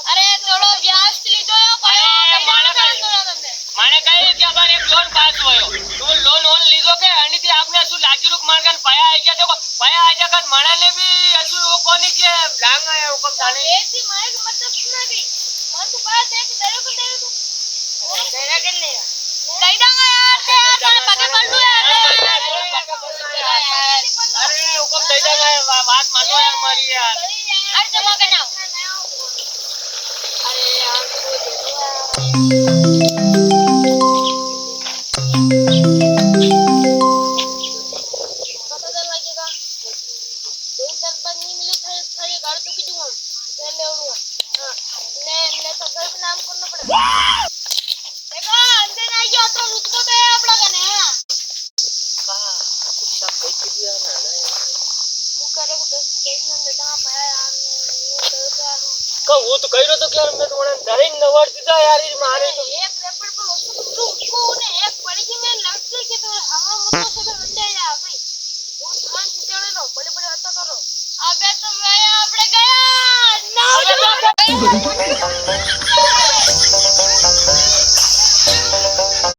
अरे थोड़ो व्यास લીધો મને કઈ કે બાર એક લોન પાસ હોયો તો લોન લીધો કે અનીથી આપને શું લાગી રૂક મારગન પયા આઈ ગયા તો પયા આઈ ગયા કે મણાને બી અસુ કોની કે ડાંગ આયા હુકમ થાને એથી મારે મતલબ નથી મન તો પાસ એક દરો को दे तू तेरा के नहीं दई दांगा यार ते अपन पगे पड़लू यार अरे हुकम दई दांगा बात मानो यार मारी यार अरे जमा करना अरे यार तो दे दो नाम करना पड़ेगा देखो अंदर नहीं गया तो रुको तो है आप लोगों ने हां कुत्ता कई की दिया ना वो करे को 10 मिनट बेटा पाया यार को वो तो कह रहा तो क्या मैं तो डरे नवर सीधा यार ये मारे तो एक रेपड़ पर उसको ने एक पड़ी में लड़के के तो हवा मुद्दों से अंडे जा भाई वो धान चितड़े लो बड़े-बड़े हत्या करो अबे तो मैं आपड़े गया ना